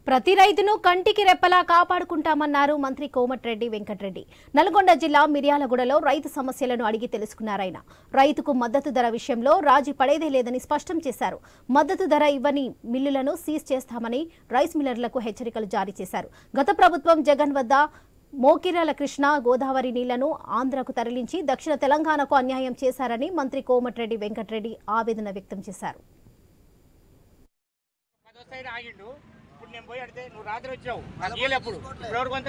ప్రతి రైతును కంటికి రెప్పలా కాపాడుకుంటామన్నారు మంత్రి కోమటిరెడ్డి వెంకటరెడ్డి. నల్గొండ జిల్లా మిర్యాలగూడలో రైతు సమస్యలను అడిగి తెలుసుకున్నారాయన. రైతుకు మద్దతు ధర విషయంలో రాజీ పడేదే లేదని స్పష్టం చేశారు. మద్దతు ధర ఇవ్వని మిల్లులను సీజ్ చేస్తామని రైస్ మిల్లర్లకు హెచ్చరికలు జారీ చేశారు. గత ప్రభుత్వం జగన్ వద్ద మోకిరాల కృష్ణా గోదావరి నీళ్లను ఆంధ్రకు తరలించి దక్షిణ తెలంగాణకు అన్యాయం చేశారని మంత్రి కోమటిరెడ్డి వెంకటరెడ్డి ఆవేదన వ్యక్తం చేశారు. నేను పోయి అడితే నువ్వు రాత్రి వచ్చావు నాకు ఇయ్యలేప్పుడు ఇప్పుడు కొంత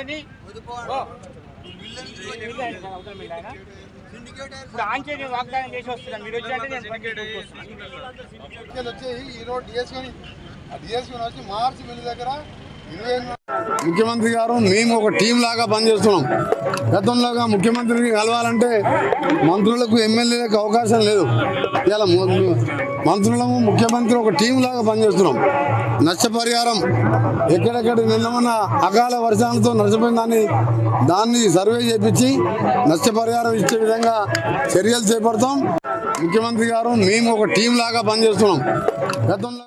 ఇప్పుడు ఆంచే నేను వాగ్దానం చేసి వస్తున్నాను. మీరు వచ్చి వచ్చి మార్చి మిల్లు దగ్గర ముఖ్యమంత్రి గారు మేము ఒక టీం లాగా పనిచేస్తున్నాం. గతంలోగా ముఖ్యమంత్రిని కలవాలంటే మంత్రులకు ఎమ్మెల్యేలకు అవకాశం లేదు. ఇలా మంత్రులకు ముఖ్యమంత్రి ఒక టీం లాగా పనిచేస్తున్నాం. నష్టపరిహారం ఎక్కడెక్కడ నిన్న అకాల వర్షాలతో నష్టపోయిన దాన్ని సర్వే చేపించి నష్టపరిహారం ఇచ్చే విధంగా చర్యలు చేపడతాం. ముఖ్యమంత్రి గారు మేము ఒక టీం లాగా పనిచేస్తున్నాం. గతంలో